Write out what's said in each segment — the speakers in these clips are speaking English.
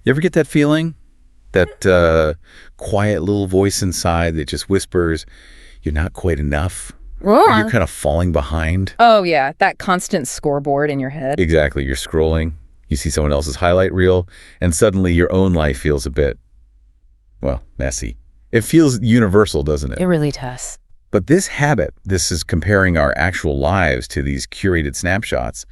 You ever get that feeling? That quiet little voice inside that just whispers, you're not quite enough? Or you're kind of falling behind? Oh, yeah, that constant scoreboard in your head. Exactly. You're scrolling, you see someone else's highlight reel, and suddenly your own life feels a bit, well, messy. It feels universal, doesn't it? It really does. But this habit, this is comparing our actual lives to these curated snapshots,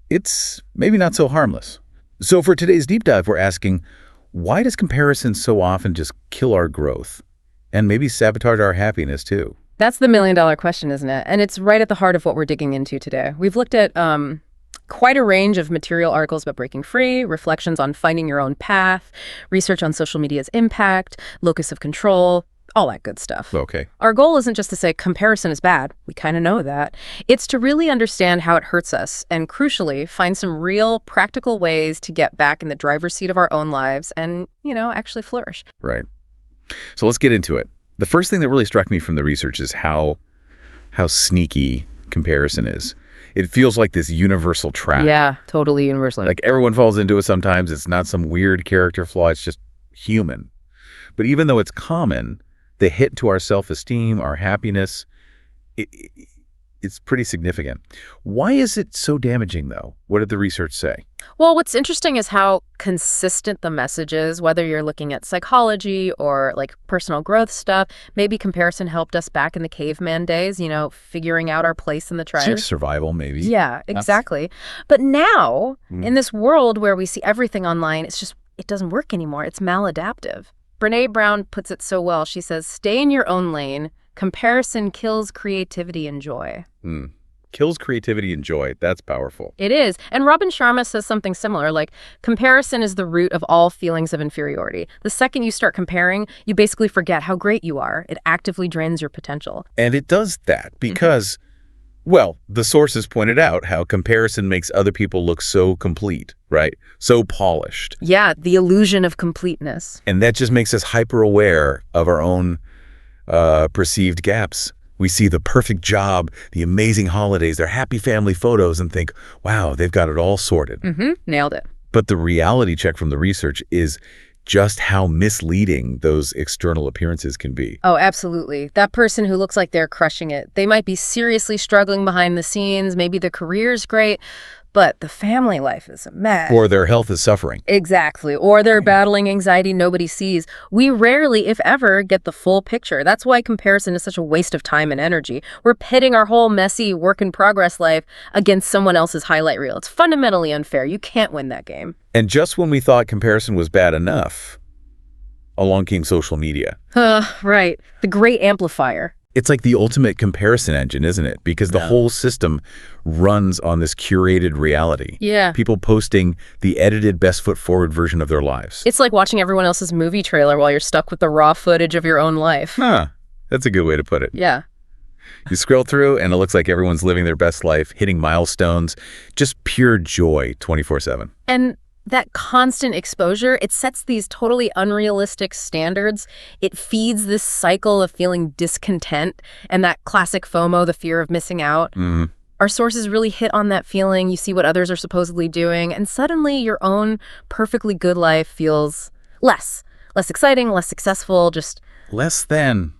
it's maybe not so harmless. So for today's deep dive, we're asking, why does comparison so often just kill our growth and maybe sabotage our happiness too? That's the million-dollar question, isn't it? And it's right at the heart of what we're digging into today. We've looked at quite a range of material articles about breaking free, reflections on finding your own path, research on social media's impact, locus of control, all that good stuff. Okay. Our goal isn't just to say comparison is bad. We kind of know that. It's to really understand how it hurts us and, crucially, find some real practical ways to get back in the driver's seat of our own lives and, actually flourish. Right. So let's get into it. The first thing that really struck me from the research is how sneaky comparison is. It feels like this universal trap. Yeah, totally universal. Like everyone falls into it sometimes. It's not some weird character flaw. It's just human. But even though it's common, the hit to our self-esteem, our happiness, it's pretty significant. Why is it so damaging, though? What did the research say? Well, what's interesting is how consistent the message is, whether you're looking at psychology or personal growth stuff. Maybe comparison helped us back in the caveman days, figuring out our place in the tribe. Just survival, maybe. Yeah, exactly. But now, in this world where we see everything online, it doesn't work anymore. It's maladaptive. Brene Brown puts it so well. She says, stay in your own lane. Comparison kills creativity and joy. Kills creativity and joy. That's powerful. It is. And Robin Sharma says something similar, like comparison is the root of all feelings of inferiority. The second you start comparing, you basically forget how great you are. It actively drains your potential. And it does that because, well, the sources pointed out how comparison makes other people look so complete, right? So polished. Yeah, the illusion of completeness. And that just makes us hyper aware of our own perceived gaps. We see the perfect job, the amazing holidays, their happy family photos, and think, wow, they've got it all sorted. Nailed it. But the reality check from the research is just how misleading those external appearances can be. Oh, absolutely. That person who looks like they're crushing it, they might be seriously struggling behind the scenes. Maybe the career's great, but the family life is a mess. Or their health is suffering. Exactly. Or they're battling anxiety nobody sees. We rarely, if ever, get the full picture. That's why comparison is such a waste of time and energy. We're pitting our whole messy work-in-progress life against someone else's highlight reel. It's fundamentally unfair. You can't win that game. And just when we thought comparison was bad enough, along came social media. Right. The great amplifier. It's like the ultimate comparison engine, isn't it? Because the whole system runs on this curated reality. Yeah. People posting the edited best foot forward version of their lives. It's like watching everyone else's movie trailer while you're stuck with the raw footage of your own life. That's a good way to put it. Yeah. You scroll through and it looks like everyone's living their best life, hitting milestones, just pure joy 24/7. And that constant exposure, it sets these totally unrealistic standards. It feeds this cycle of feeling discontent and that classic FOMO, the fear of missing out. Our sources really hit on that feeling. You see what others are supposedly doing, and suddenly your own perfectly good life feels less exciting, less successful, just less than.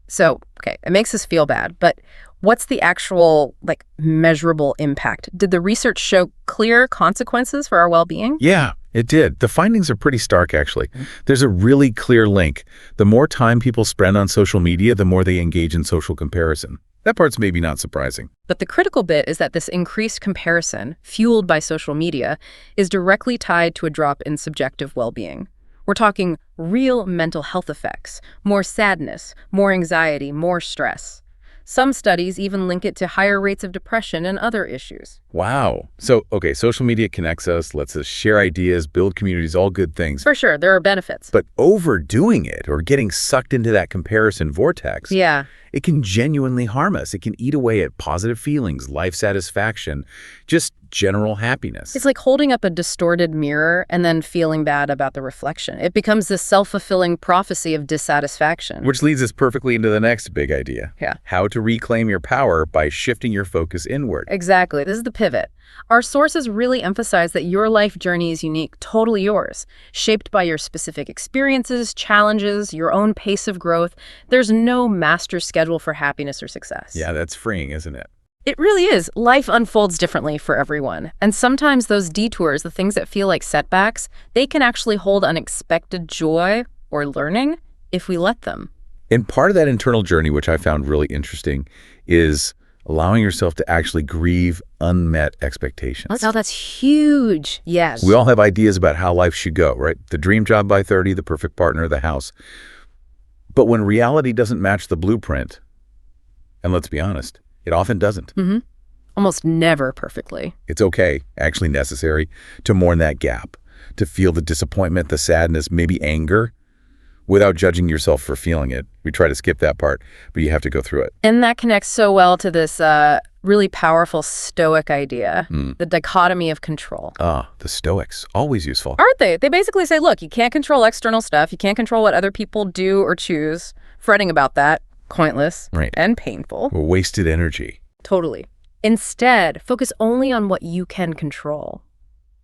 So, okay, it makes us feel bad, but what's the actual, measurable impact? Did the research show clear consequences for our well-being? Yeah, it did. The findings are pretty stark, actually. There's a really clear link. The more time people spend on social media, the more they engage in social comparison. That part's maybe not surprising. But the critical bit is that this increased comparison, fueled by social media, is directly tied to a drop in subjective well-being. We're talking real mental health effects, more sadness, more anxiety, more stress. Some studies even link it to higher rates of depression and other issues. Wow. So, okay, social media connects us, lets us share ideas, build communities, all good things. For sure, there are benefits. But overdoing it or getting sucked into that comparison vortex, it can genuinely harm us. It can eat away at positive feelings, life satisfaction, just general happiness. It's like holding up a distorted mirror and then feeling bad about the reflection. It becomes this self-fulfilling prophecy of dissatisfaction. Which leads us perfectly into the next big idea. Yeah. How to reclaim your power by shifting your focus inward. Exactly. This is the pivot. Our sources really emphasize that your life journey is unique, totally yours, shaped by your specific experiences, challenges, your own pace of growth. There's no master schedule for happiness or success. Yeah, that's freeing, isn't it? It really is. Life unfolds differently for everyone. And sometimes those detours, the things that feel like setbacks, they can actually hold unexpected joy or learning if we let them. And part of that internal journey, which I found really interesting, is allowing yourself to actually grieve unmet expectations. Oh, that's huge. Yes. We all have ideas about how life should go, right? The dream job by 30, the perfect partner, the house. But when reality doesn't match the blueprint, and let's be honest, it often doesn't. Almost never perfectly. It's okay, actually necessary, to mourn that gap, to feel the disappointment, the sadness, maybe anger, without judging yourself for feeling it. We try to skip that part, but you have to go through it. And that connects so well to this really powerful Stoic idea, the dichotomy of control. The Stoics, always useful. Aren't they? They basically say, look, you can't control external stuff. You can't control what other people do or choose. Fretting about that, pointless and painful. Wasted energy. Totally. Instead, focus only on what you can control.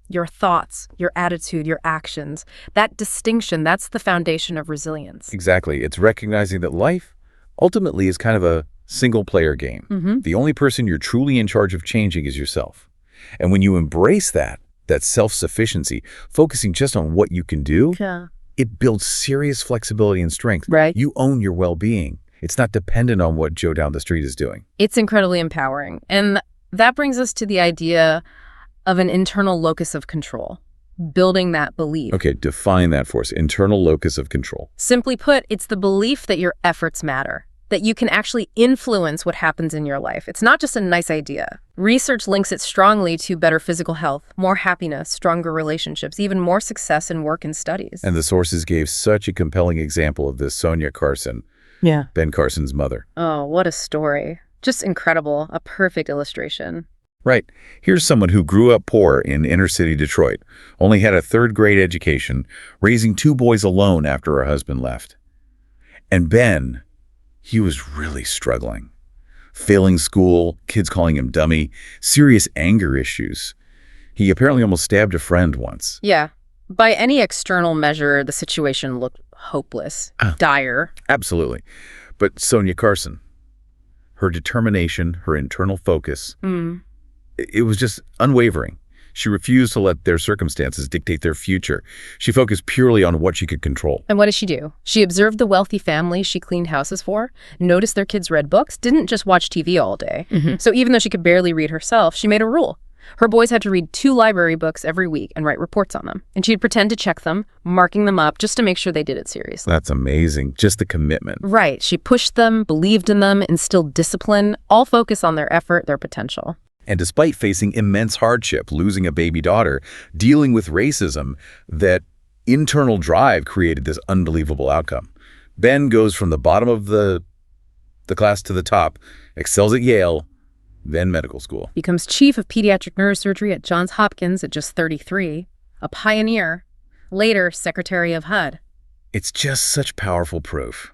Your thoughts, your attitude, your actions. That distinction, that's the foundation of resilience. Exactly. It's recognizing that life ultimately is kind of a single-player game. The only person you're truly in charge of changing is yourself. And when you embrace that self-sufficiency, focusing just on what you can do, it builds serious flexibility and strength. Right. You own your well-being. It's not dependent on what Joe down the street is doing. It's incredibly empowering. And that brings us to the idea of an internal locus of control, building that belief. Okay, define that for us. Internal locus of control. Simply put, it's the belief that your efforts matter, that you can actually influence what happens in your life. It's not just a nice idea. Research links it strongly to better physical health, more happiness, stronger relationships, even more success in work and studies. And the sources gave such a compelling example of this. Sonia Carson, Ben Carson's mother. Oh, what a story. Just incredible. A perfect illustration. Right. Here's someone who grew up poor in inner-city Detroit, only had a third-grade education, raising 2 boys alone after her husband left. And Ben, he was really struggling. Failing school, kids calling him dummy, serious anger issues. He apparently almost stabbed a friend once. Yeah. By any external measure, the situation looked hopeless, dire. Absolutely. But Sonia Carson, her determination, her internal focus, it was just unwavering. She refused to let their circumstances dictate their future. She focused purely on what she could control. And what did she do? She observed the wealthy families she cleaned houses for, noticed their kids read books, didn't just watch TV all day. So even though she could barely read herself, she made a rule. Her boys had to read 2 library books every week and write reports on them. And she'd pretend to check them, marking them up just to make sure they did it seriously. That's amazing. Just the commitment. Right. She pushed them, believed in them, instilled discipline, all focus on their effort, their potential. And despite facing immense hardship, losing a baby daughter, dealing with racism, that internal drive created this unbelievable outcome. Ben goes from the bottom of the class to the top, excels at Yale, then medical school. Becomes chief of pediatric neurosurgery at Johns Hopkins at just 33, a pioneer, later secretary of HUD. It's just such powerful proof.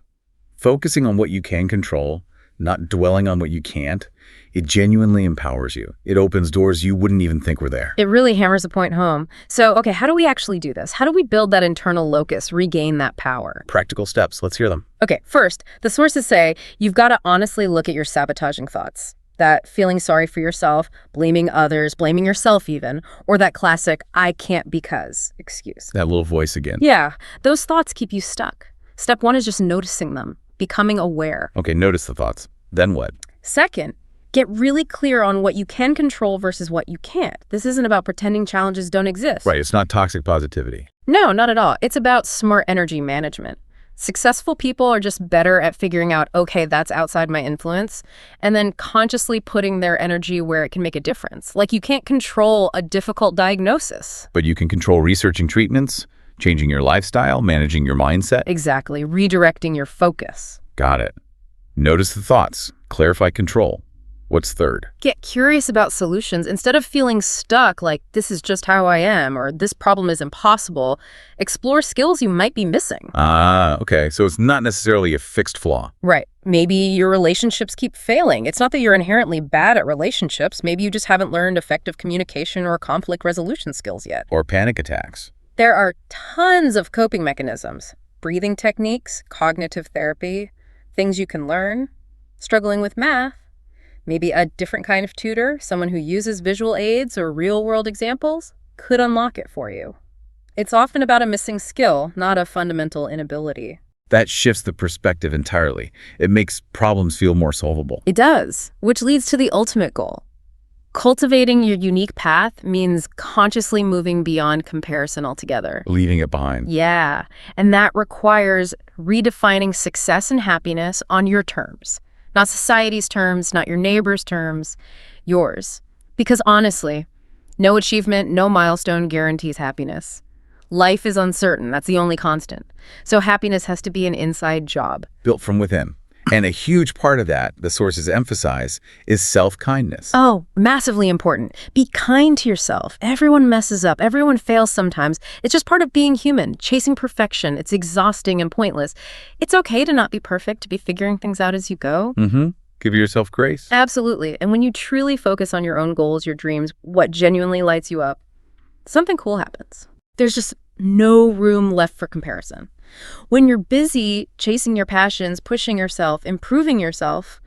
Focusing on what you can control, not dwelling on what you can't, it genuinely empowers you. It opens doors you wouldn't even think were there. It really hammers a point home. So, okay, how do we actually do this? How do we build that internal locus, regain that power? Practical steps. Let's hear them. Okay, first, the sources say you've got to honestly look at your sabotaging thoughts. That feeling sorry for yourself, blaming others, blaming yourself even, or that classic "I can't because" excuse. That little voice again. Yeah, those thoughts keep you stuck. Step 1 is just noticing them, becoming aware. Okay, notice the thoughts. Then what? Second, get really clear on what you can control versus what you can't. This isn't about pretending challenges don't exist. Right, it's not toxic positivity. No, not at all. It's about smart energy management. Successful people are just better at figuring out, okay, that's outside my influence, and then consciously putting their energy where it can make a difference. Like you can't control a difficult diagnosis. But you can control researching treatments, changing your lifestyle, managing your mindset. Exactly, redirecting your focus. Got it. Notice the thoughts. Clarify control. What's third? Get curious about solutions. Instead of feeling stuck like this is just how I am or this problem is impossible, explore skills you might be missing. Ah, okay. So it's not necessarily a fixed flaw. Right. Maybe your relationships keep failing. It's not that you're inherently bad at relationships. Maybe you just haven't learned effective communication or conflict resolution skills yet. Or panic attacks. There are tons of coping mechanisms. Breathing techniques, cognitive therapy, things you can learn. Struggling with math. Maybe a different kind of tutor, someone who uses visual aids or real-world examples, could unlock it for you. It's often about a missing skill, not a fundamental inability. That shifts the perspective entirely. It makes problems feel more solvable. It does, which leads to the ultimate goal. Cultivating your unique path means consciously moving beyond comparison altogether. Leaving it behind. Yeah, and that requires redefining success and happiness on your terms. Not society's terms, not your neighbor's terms, yours. Because honestly, no achievement, no milestone guarantees happiness. Life is uncertain. That's the only constant. So happiness has to be an inside job. Built from within. And a huge part of that, the sources emphasize, is self-kindness. Oh, massively important. Be kind to yourself. Everyone messes up. Everyone fails sometimes. It's just part of being human. Chasing perfection. It's exhausting and pointless. It's okay to not be perfect, to be figuring things out as you go. Give yourself grace. Absolutely. And when you truly focus on your own goals, your dreams, what genuinely lights you up, something cool happens. There's just no room left for comparison. When you're busy chasing your passions, pushing yourself, improving yourself,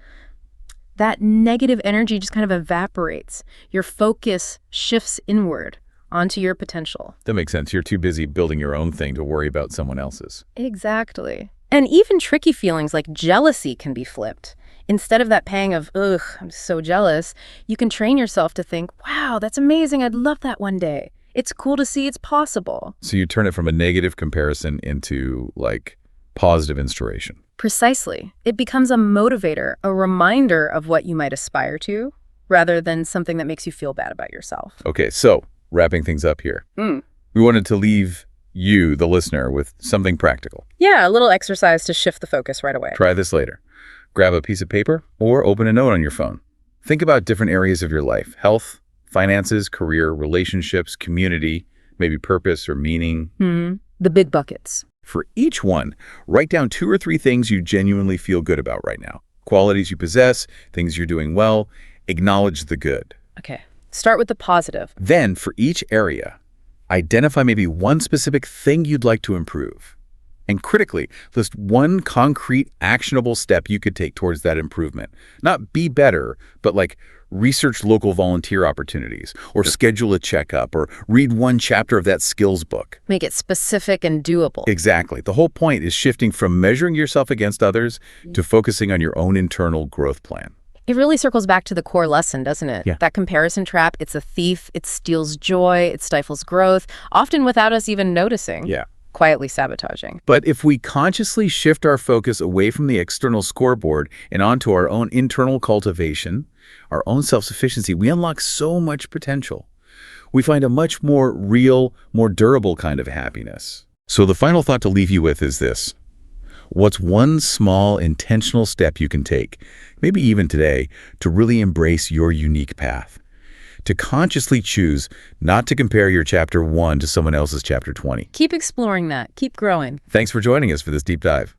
that negative energy just kind of evaporates. Your focus shifts inward onto your potential. That makes sense. You're too busy building your own thing to worry about someone else's. Exactly. And even tricky feelings like jealousy can be flipped. Instead of that pang of, ugh, I'm so jealous, you can train yourself to think, wow, that's amazing. I'd love that one day. It's cool to see it's possible. So you turn it from a negative comparison into, like, positive inspiration. Precisely. It becomes a motivator, a reminder of what you might aspire to, rather than something that makes you feel bad about yourself. Okay, so wrapping things up here. We wanted to leave you, the listener, with something practical. Yeah, a little exercise to shift the focus right away. Try this later. Grab a piece of paper or open a note on your phone. Think about different areas of your life: health, finances, career, relationships, community, maybe purpose or meaning. The big buckets. For each one, write down 2 or 3 things you genuinely feel good about right now. Qualities you possess, things you're doing well. Acknowledge the good. Okay. Start with the positive. Then, for each area, identify maybe one specific thing you'd like to improve. And critically, list one concrete, actionable step you could take towards that improvement. Not be better, but like research local volunteer opportunities, or schedule a checkup, or read one chapter of that skills book. Make it specific and doable. Exactly. The whole point is shifting from measuring yourself against others to focusing on your own internal growth plan. It really circles back to the core lesson, doesn't it? Yeah. That comparison trap, it's a thief, it steals joy, it stifles growth, often without us even noticing. Yeah. Quietly sabotaging. But if we consciously shift our focus away from the external scoreboard and onto our own internal cultivation, our own self-sufficiency, we unlock so much potential. We find a much more real, more durable kind of happiness. So the final thought to leave you with is this. What's one small, intentional step you can take, maybe even today, to really embrace your unique path? To consciously choose not to compare your chapter 1 to someone else's chapter 20. Keep exploring that. Keep growing. Thanks for joining us for this deep dive.